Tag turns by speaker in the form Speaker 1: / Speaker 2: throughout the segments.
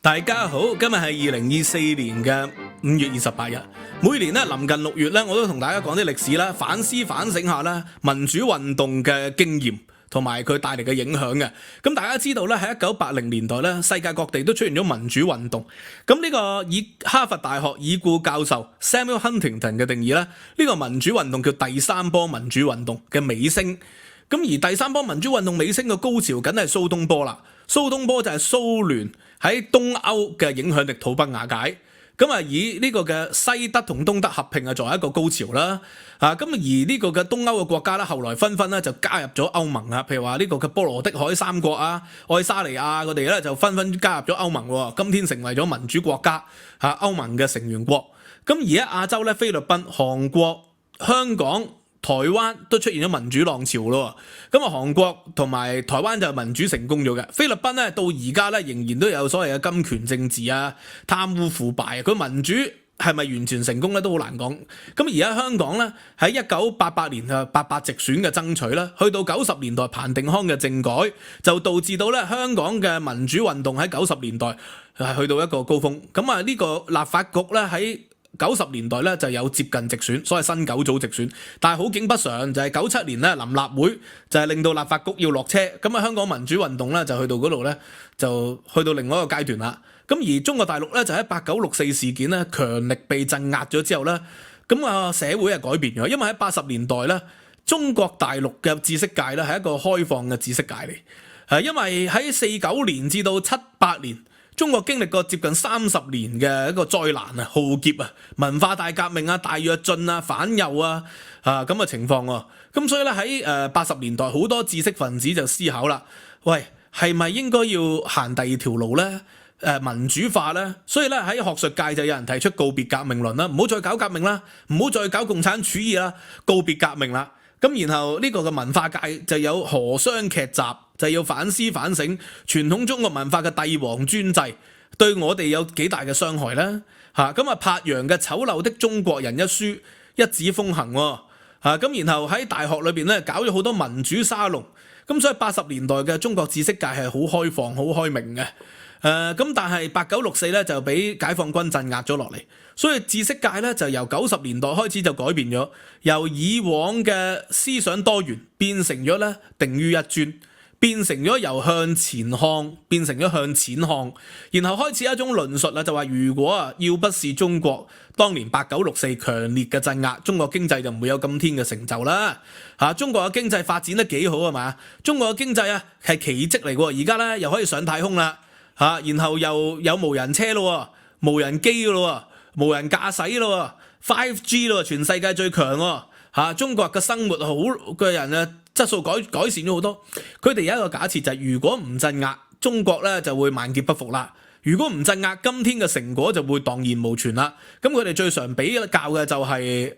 Speaker 1: 大家好，今日係2024年嘅5月28日。每年咧臨近6月咧，我都同大家講啲歷史啦，反思反省下啦民主運動嘅經驗同埋佢帶嚟嘅影響嘅。咁大家知道咧喺1980年代咧，世界各地都出現咗民主運動。咁呢個以哈佛大學已故教授 Samuel Huntington 嘅定義咧，呢個民主運動叫第三波民主運動嘅尾聲。咁而第三波民主運動尾聲嘅高潮，梗係蘇東波啦。蘇東波就係蘇聯喺東歐嘅影響力土崩瓦解，咁啊以呢個嘅西德同東德合併啊作為一個高潮啦，咁而呢個嘅東歐嘅國家咧，後來紛紛咧就加入咗歐盟啊，譬如話呢個嘅波羅的海三國啊、愛沙尼亞佢哋咧就紛紛加入咗歐盟喎，今天成為咗民主國家嚇歐盟嘅成員國。咁而喺亞洲咧，菲律賓、韓國、香港、台灣都出現咗民主浪潮咯，咁啊韓國同埋台灣就民主成功咗嘅，菲律賓咧到而家咧仍然都有所謂嘅金權政治啊、貪污腐敗啊，佢民主係咪完全成功咧都好難講。咁而家香港咧喺1988年啊88直選嘅爭取咧，去到90年代彭定康嘅政改，就導致到咧香港嘅民主運動喺90年代係去到一個高峰。咁啊呢個立法局咧喺90年代咧就有接近直選，所謂新九組直選，但係好景不常就係97年咧臨立會就係令到立法局要落車，咁啊香港民主運動咧就去到嗰度咧就去到另外一個階段啦。咁而中國大陸咧就喺8964事件咧強力被鎮壓咗之後咧，咁啊社會係改變咗，因為喺80年代咧中國大陸嘅知識界咧係一個開放嘅知識界嚟，因為喺49年至到78年。中國經歷過接近30年嘅一個災難啊、浩劫啊、文化大革命啊、大躍進啊、反右啊咁嘅情況喎。咁所以咧喺80年代好多知識分子就思考啦，喂，係咪應該要行第二條路咧？民主化咧？所以咧喺學術界就有人提出告別革命論啦，唔好再搞革命啦，唔好再搞共產主義啦，告別革命啦。咁然後呢個嘅文化界就有荷雙劇集，就要反思反省傳統中國文化嘅帝王專制對我哋有幾大嘅傷害呢？咁啊柏楊嘅《醜陋的中國人》一書一紙風行喎，咁然後喺大學裏邊咧搞咗好多民主沙龍，咁所以80年代嘅中國知識界係好開放、好開明嘅。咁但係8964咧就俾解放軍鎮壓咗落嚟，所以知識界咧就由90年代開始就改變咗，由以往嘅思想多元變成咗咧定於一尊，變成咗由向前看變成咗向淺看，然後開始一種論述啦，就話如果要不是中國當年8964強烈嘅鎮壓，中國經濟就唔會有今天嘅成就啦。中國嘅經濟發展得幾好係嘛？中國嘅經濟啊係奇蹟嚟喎，而家咧又可以上太空啦。然後又有無人車咯，無人機咯，無人駕駛咯，5G 咯，全世界最強喎。中國嘅生活好嘅人嘅質素改善咗好多。佢哋有一個假設就係，如果唔鎮壓，中國咧就會萬劫不復啦。如果唔鎮壓，今天嘅成果就會蕩然無存啦。咁佢哋最常比較嘅就係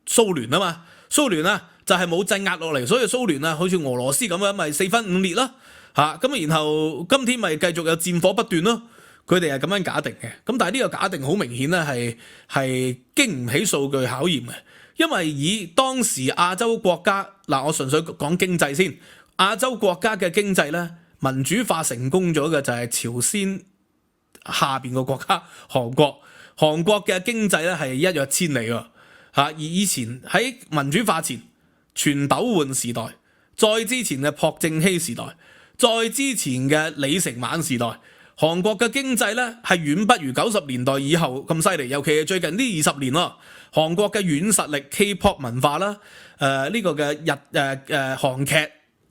Speaker 1: 蘇聯啊嘛，蘇聯啊就係冇鎮壓落嚟，所以蘇聯啊好似俄羅斯咁樣咪4分5裂咯。咁然後今天咪繼續有戰火不斷咯，佢哋係咁樣假定嘅。咁但係呢個假定好明顯咧係經唔起數據考驗嘅，因為以當時亞洲國家嗱，我純粹講經濟先，亞洲國家嘅經濟咧民主化成功咗嘅就係朝鮮下邊個國家韓國，韓國嘅經濟咧係一躍千里喎。而以前喺民主化前，全斗煥時代，再之前嘅朴正熙時代，再之前嘅李承晚時代，韓國嘅經濟咧係遠不如90年代以後咁犀利，尤其係最近呢20年咯。韓國嘅軟實力 K-pop 文化啦，呢個嘅韓劇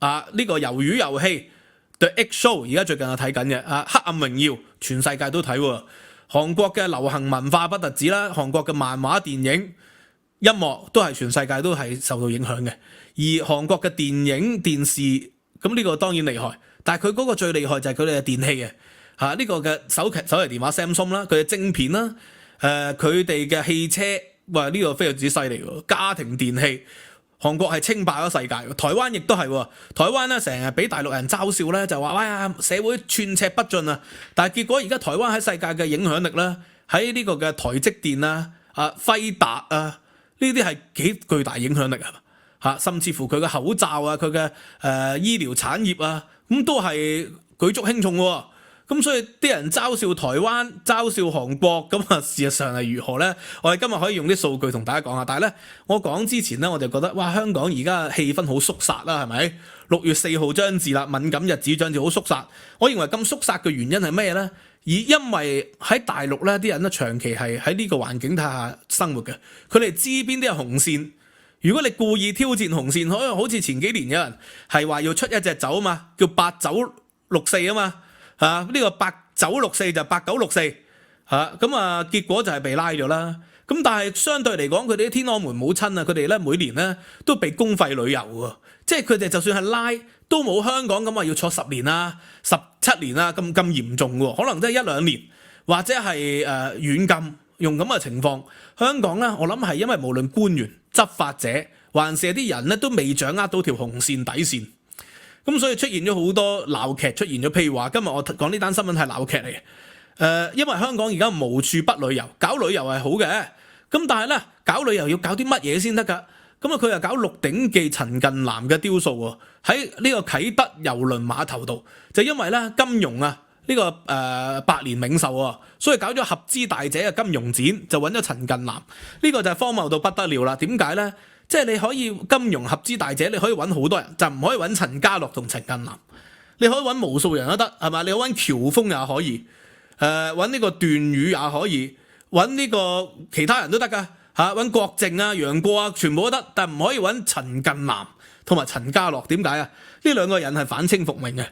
Speaker 1: 呢個魷魚遊戲 The Egg Show 而家最近我睇緊嘅黑暗榮耀，全世界都睇喎。韓國嘅流行文化不特止啦，韓國嘅漫畫、電影、音樂都係全世界都係受到影響嘅。而韓國嘅電影、電視咁呢個當然厲害，但係佢嗰個最厲害就係佢哋嘅電器嘅呢個嘅手提電話 Samsung 啦，佢嘅晶片啦，佢哋嘅汽車，哇呢個非常之犀利喎，家庭電器，韓國係稱霸咗世界。台灣亦都係喎，台灣咧成日俾大陸人嘲笑咧，就話哇呀社會寸尺不進啊，但係結果而家台灣喺世界嘅影響力咧，喺呢個嘅台積電啊、輝達啊呢啲係幾巨大影響力甚至乎佢嘅口罩啊、佢嘅醫療產業啊，咁都係舉足輕重喎。咁所以啲人嘲笑台灣、嘲笑韓國，咁啊事實上係如何呢？我哋今日可以用啲數據同大家講下。但係呢，我講之前呢，我就覺得哇，香港而家氣氛好肅殺啦，係咪？6月4號將至啦，敏感日子將至，好肅殺。我認為咁肅殺嘅原因係咩呢？因為喺大陸呢啲人咧長期係喺呢個環境底下生活嘅，佢哋知邊啲係紅線。如果你故意挑戰紅線，可能好似前幾年有人係話要出一隻酒啊嘛，叫八九六四啊嘛。呢個八九六四就八九六四咁啊，結果就係被拉咗啦。咁但係相對嚟講，佢哋啲天安門母親啊，佢哋咧每年咧都被公費旅遊喎，即係佢哋就算係拉都冇香港咁話要坐10年啊、17年啊咁嚴重喎，可能都係1-2年或者係軟禁用咁嘅情況。香港咧，我諗係因為無論官員、執法者還是啲人咧都未掌握到條紅線底線。咁所以出現咗好多鬧劇，出現咗。譬如話，今日我講呢單新聞係鬧劇嚟嘅。因為香港而家無處不旅遊，搞旅遊係好嘅。咁但係咧，搞旅遊要搞啲乜嘢先得㗎？咁啊，佢又搞《鹿鼎記》陳近南嘅雕塑喎，喺呢個啟德郵輪碼頭度，就因為咧金庸啊呢個百年冥壽啊，所以搞咗合資大者嘅金庸展，就揾咗陳近南。呢個就係荒謬到不得了啦。點解咧？即係你可以金庸合資大者，你可以揾好多人，就唔可以揾陳家樂同陳近南。你可以揾無數人都得，係嘛？你揾喬峰也可以，揾呢個段譽也可以，揾呢個其他人都得㗎嚇，揾郭靖啊、楊過啊，全部都得，但唔可以揾陳近南同埋陳家樂。點解啊？呢兩個人係反清復明嘅。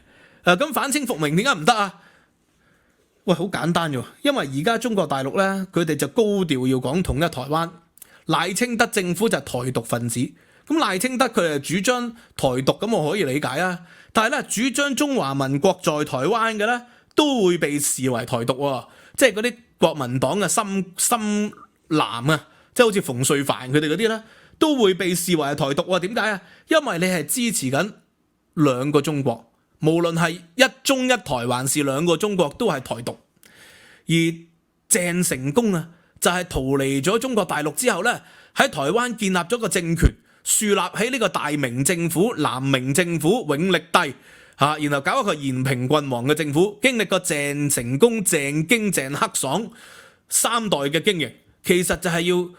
Speaker 1: 咁反清復明點解唔得啊？喂，好簡單啫，因為而家中國大陸咧，佢哋就高調要講統一台灣。賴清德政府就係台獨分子，咁賴清德佢係主張台獨，咁我可以理解啊。但係咧，主張中華民國在台灣嘅咧，都會被視為台獨喎。即係嗰啲國民黨嘅深藍啊，即係好似馮瑞凡佢哋嗰啲咧，都會被視為係台獨喎。點解啊？因為你係支持緊兩個中國，無論係一中一台還是兩個中國，都係台獨。而鄭成功啊，就係逃離咗中國大陸之後咧，喺台灣建立咗個政權，樹立起呢個大明政府、南明政府、永曆帝然後搞一個延平郡王嘅政府，經歷過鄭成功、鄭經、鄭克爽3代嘅經營，其實就係要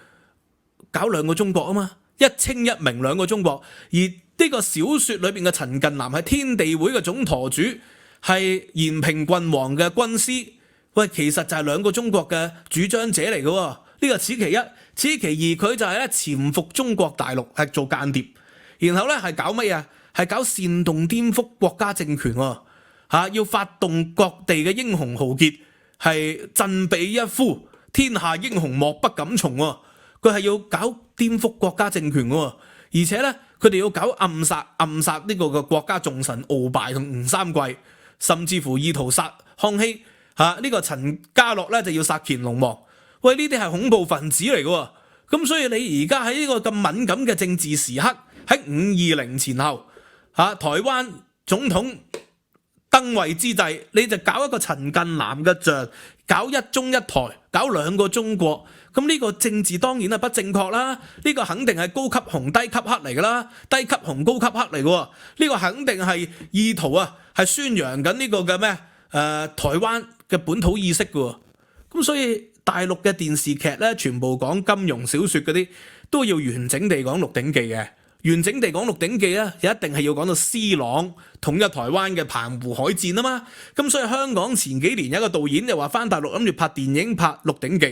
Speaker 1: 搞兩個中國啊嘛，一清一明兩個中國。而呢個小說裏邊嘅陳近南係天地會嘅總舵主，係延平郡王嘅軍師。喂，其實就係兩個中國嘅主張者嚟嘅喎，呢個此其一。此其二，佢就係咧潛伏中國大陸，係做間諜，然後咧係搞乜嘢？係搞煽動顛覆國家政權喎，要發動各地嘅英雄豪傑，係振臂一呼，天下英雄莫不敢從喎。佢係要搞顛覆國家政權喎，而且咧佢哋要搞暗殺呢個嘅國家重臣鰲拜同吳三桂，甚至乎意圖殺康熙。呢個陳家樂咧就要殺乾隆王。喂，呢啲係恐怖分子嚟嘅，咁所以你而家喺呢個咁敏感嘅政治時刻，喺520前後，台灣總統登位之際，你就搞一個陳近南嘅像，搞一中一台，搞兩個中國，咁呢個政治當然係不正確啦。呢個肯定係高級紅低級黑嚟噶啦，低級紅高級黑嚟嘅。呢個肯定係意圖係宣揚緊呢個嘅咩？台灣嘅本土意識嘅。咁所以大陸嘅電視劇咧，全部講金庸小說嗰啲，都要完整地講《鹿鼎記》嘅。完整地講《鹿鼎記》咧，就一定係要講到施琅統一台灣嘅澎湖海戰啊嘛。咁所以香港前幾年有一個導演就話翻大陸諗住拍電影拍《鹿鼎記》，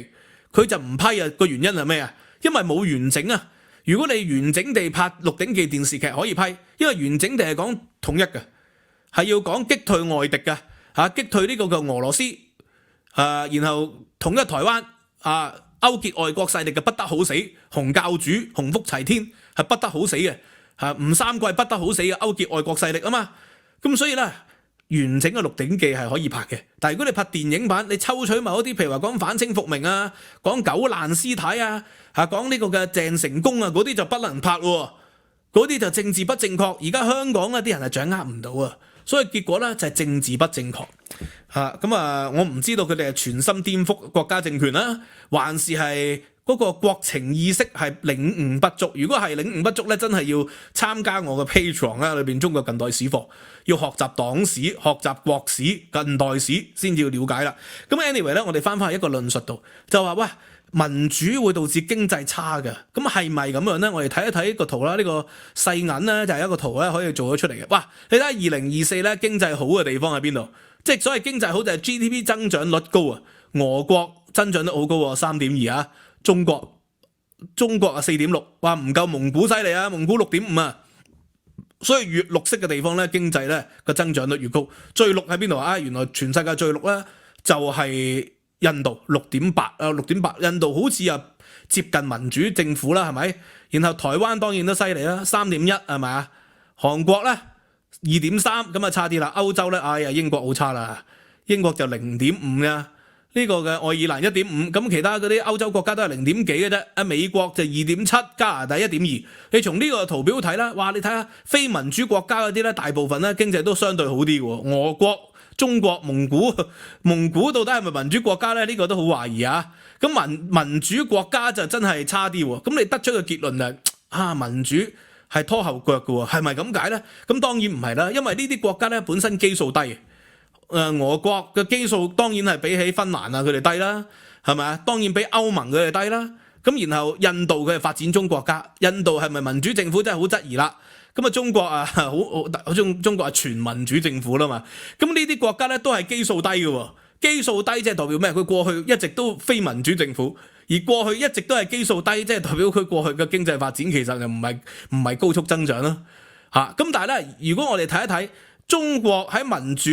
Speaker 1: 佢就唔批啊。個原因係咩啊？因為冇完整啊。如果你完整地拍《鹿鼎記》電視劇可以批，因為完整地係講統一嘅，係要講擊退外敵嘅。擊退呢個嘅俄羅斯，然後統一台灣，勾結外國勢力嘅不得好死，洪教主、洪福齊天係不得好死嘅，吳三桂不得好死嘅，勾結外國勢力啊嘛。咁所以咧，完整嘅《鹿鼎記》係可以拍嘅，但係如果你拍電影版，你抽取某一啲，譬如話講反清復明啊，講九難師太啊，講呢個嘅鄭成功啊，嗰啲就不能拍喎，嗰啲就政治不正確。而家香港啲人係掌握唔到啊。所以結果咧就係政治不正確我唔知道佢哋係全心顛覆國家政權啦，還是係嗰個國情意識係領悟不足。如果係領悟不足咧，真係要參加我嘅 Patreon 啦，裏邊中國近代史課，要學習黨史、學習國史、近代史先至要了解啦。咁 anyway 咧，我哋翻返去一個論述度，就話喂，民主會導致經濟差嘅，咁係咪咁樣咧？我哋睇一睇個圖啦，呢個細銀咧就係一個圖咧可以做咗出嚟嘅。哇，你睇下2024咧經濟好嘅地方喺邊度？即係所謂經濟好就係 GDP 增長率高啊，俄國增長率好高喎，3.2啊。中國啊4.6，話唔夠蒙古犀利啊，蒙古6.5啊，所以越綠色嘅地方咧，經濟咧個增長率越高。最綠喺邊度啊？原來全世界最綠咧就係印度6.8啊，6.8，印度好似啊接近民主政府啦，係咪？然後台灣當然都犀利啦，3.1係咪啊？韓國咧2.3，咁啊差啲啦。歐洲咧，哎呀英國好差啦，英國就0.5啊。呢個嘅愛爾蘭1.5，咁其他嗰啲歐洲國家都係0點幾嘅啫。啊，美國就2.7，加拿大1.2。你從呢個圖表睇啦，哇！你睇下非民主國家嗰啲咧，大部分咧經濟都相對好啲喎。俄國、中國、蒙古到底係咪民主國家咧？呢個都好懷疑啊。咁民主國家就真係差啲喎。咁你得出嘅結論就係民主係拖後腳嘅喎，係咪咁解咧？咁當然唔係啦，因為呢啲國家咧本身基數低。俄國嘅基數當然係比起芬蘭啊佢哋低啦，係咪啊？當然比歐盟佢哋低啦。咁然後印度佢係發展中國家，印度係咪民主政府真係好質疑啦。咁啊中國啊中國係全民主政府啦嘛。咁呢啲國家咧都係基數低嘅喎，基數低即係代表咩？佢過去一直都非民主政府，而過去一直都係基數低，即係代表佢過去嘅經濟發展其實就唔係高速增長啦。咁但係咧，如果我哋睇一睇中國喺民主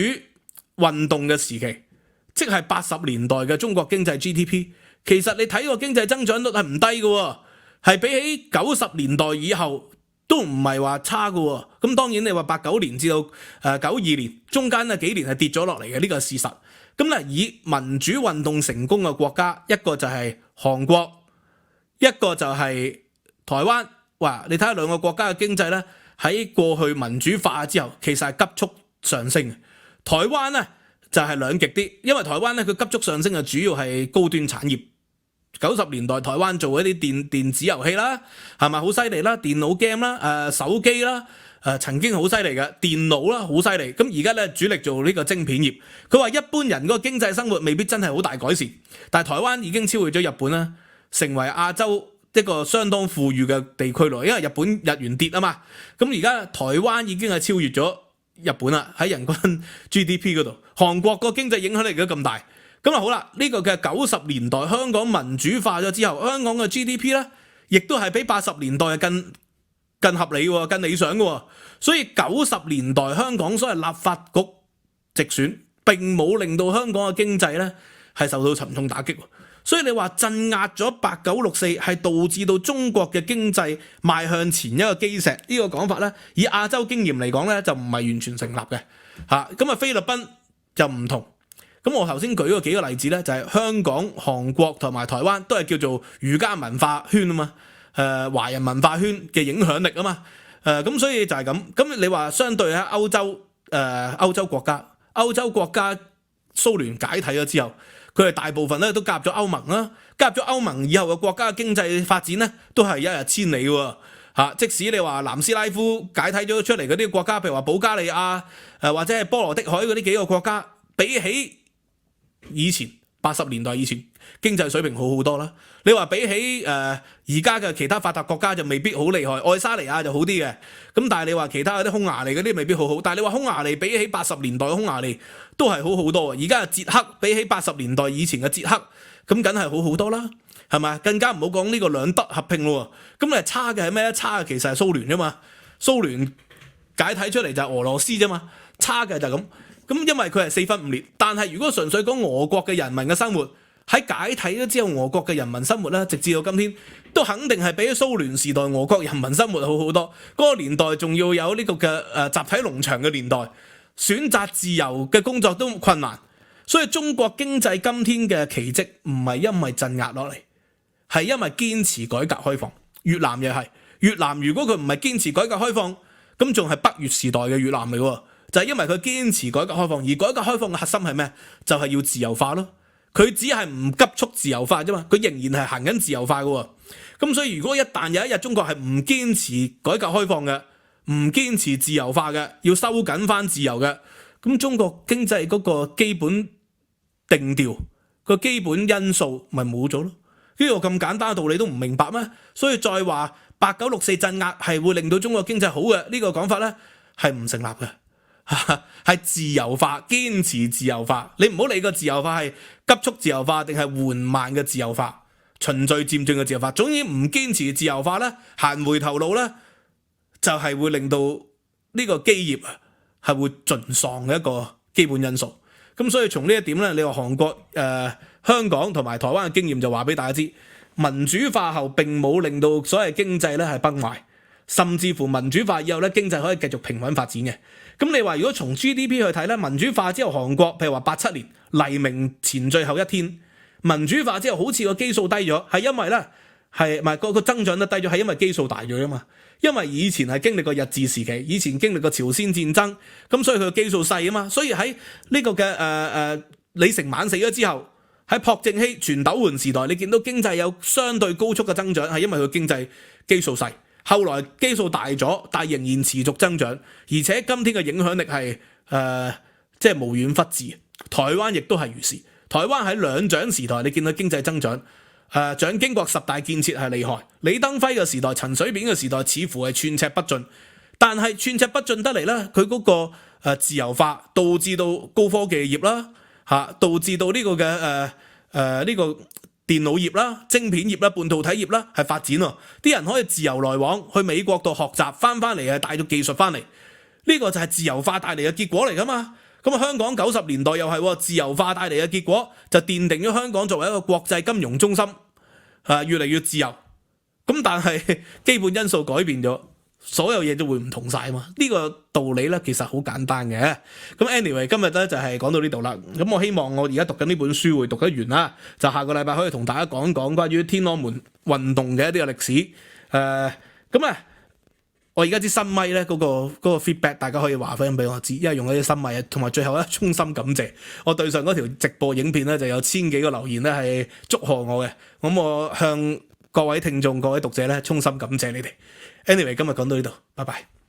Speaker 1: 運動嘅時期，即係80年代嘅中國經濟 GDP， 其實你睇個經濟增長率係唔低嘅，係比起90年代以後都唔係話差嘅。咁當然你話89年至到92年中間嘅幾年係跌咗落嚟嘅，呢個係事實。咁咧以民主運動成功嘅國家，一個就係韓國，一個就係台灣。哇！你睇下兩個國家嘅經濟咧，喺過去民主化之後，其實係急速上升。台灣咧就係兩極啲，因為台灣咧佢急速上升嘅主要係高端產業。90年代台灣做一啲電子遊戲啦，係咪好犀利啦？電腦 game 啦，手機啦，曾經好犀利嘅電腦啦，好犀利。咁而家咧主力做呢個晶片業。佢話一般人嗰個經濟生活未必真係好大改善，但係台灣已經超越咗日本啦，成為亞洲一個相當富裕嘅地區咯。因為日元跌啊嘛，咁而家台灣已經係超越咗日本啦，喺人均 GDP 嗰度。韓國個經濟影響力都咁大，咁啊好啦，呢個嘅90年代香港民主化咗之後，香港嘅 GDP 咧，亦都係比80年代更合理喎，更理想嘅。所以90年代香港所謂立法局直選並冇令到香港嘅經濟咧係受到沉重打擊。所以你話鎮壓咗8964係導致到中國嘅經濟邁向前一個基石，呢個講法咧，以亞洲經驗嚟講咧就唔係完全成立嘅。咁啊菲律賓就唔同。咁我頭先舉嗰幾個例子咧，就係香港、韓國同埋台灣都係叫做儒家文化圈啊嘛，華人文化圈嘅影響力啊嘛，咁所以就係咁。咁你話相對喺歐洲國家蘇聯解體咗之後，佢哋大部分咧都加入咗歐盟啦，加入咗歐盟以後嘅國家嘅經濟發展咧都係一日千里喎。即使你話南斯拉夫解體咗出嚟嗰啲國家，譬如話保加利亞或者係波羅的海嗰啲幾個國家，比起以前80年代以前經濟水平好好多啦。你話比起而家嘅其他發達國家就未必好厲害，愛沙尼亞就好啲嘅。咁但係你話其他嗰啲匈牙利嗰啲未必好好，但係你話匈牙利比起80年代嘅匈牙利都係好好多。而家嘅捷克比起80年代以前嘅捷克，咁梗係好好多啦，係咪？更加唔好講呢個兩德合併咯。咁你係差嘅係咩咧？差嘅其實係蘇聯啫嘛，蘇聯解體出嚟就係俄羅斯啫嘛，差嘅就係咁。咁因為佢係4分5裂，但係如果純粹講俄國嘅人民嘅生活，喺解體咗之後，俄國嘅人民生活咧，直至到今天都肯定係比蘇聯時代俄國人民生活好好多。嗰個年代仲要有呢個嘅集體農場嘅年代，選擇自由嘅工作都困難，所以中國經濟今天嘅奇蹟唔係因為鎮壓落嚟，係因為堅持改革開放。越南又係，越南如果佢唔係堅持改革開放，咁仲係北越時代嘅越南嚟喎。就係因為佢堅持改革開放，而改革開放嘅核心係咩？就係要自由化咯。佢只係唔急速自由化啫嘛，佢仍然係行緊自由化嘅喎。咁所以如果一旦有一日中國係唔堅持改革開放嘅，唔堅持自由化嘅，要收緊翻自由嘅，咁中國經濟嗰個基本定調、個基本因素咪冇咗咯？呢個咁簡單嘅道理都唔明白咩？所以再話8、9、6、4鎮壓係會令到中國經濟好嘅呢個講法咧係唔成立嘅。係自由化，堅持自由化。你唔好理個自由化係急速自由化定係緩慢嘅自由化，循序漸進嘅自由化。總之唔堅持自由化咧，行回頭路咧，就係會令到呢個基業係會盡喪嘅一個基本因素。咁所以從呢一點咧，你話韓國、香港同埋台灣嘅經驗就話俾大家知，民主化後並冇令到所謂經濟咧係崩壞，甚至乎民主化以後咧經濟可以繼續平穩發展嘅。咁你話如果從 GDP 去睇咧，民主化之後韓國譬如話87年黎明前最後一天，民主化之後好似個基數低咗，係因為咧係咪個增長得低咗，係因為基數大咗啊嘛。因為以前係經歷過日治時期，以前經歷過朝鮮戰爭，咁所以佢個基數細啊嘛。所以喺呢個嘅李承晚死咗之後，喺朴正熙、全斗煥時代，你見到經濟有相對高速嘅增長，係因為佢經濟基數細。後來基數大咗，但仍然持續增長，而且今天嘅影響力係即係無遠弗至。台灣亦都係如是。台灣喺兩蔣時代，你見到經濟增長，蔣經國10大建設係厲害。李登輝嘅時代、陳水扁嘅時代，似乎係寸尺不進。但係寸尺不進得嚟咧，佢嗰個自由化導致到高科技業啦，導致到呢個嘅呢個電腦業啦、晶片業啦、半導體業啦係發展喎，啲人可以自由來往去美國度學習，翻嚟係帶咗技術翻嚟，呢個就係自由化帶嚟嘅結果嚟噶嘛。咁香港90年代又係自由化帶嚟嘅結果，就奠定咗香港作為一個國際金融中心，越嚟越自由。咁但係基本因素改變咗，所有嘢都會唔同晒嘛。呢個道理咧其實好簡單嘅。咁 anyway 今日咧就係講到呢度啦。咁我希望我而家讀緊呢本書會讀得完啦，就下個禮拜可以同大家講講關於天安門運動嘅一啲嘅歷史。咁啊，我而家支新咪咧嗰個 feedback 大家可以話翻俾我知，因為用咗啲新咪，同埋最後咧衷心感謝我對上嗰條直播影片咧就有1000幾個留言咧係祝賀我嘅。咁我向各位聽眾、各位讀者咧衷心感謝你哋。Anyway 今日講到呢度，拜拜。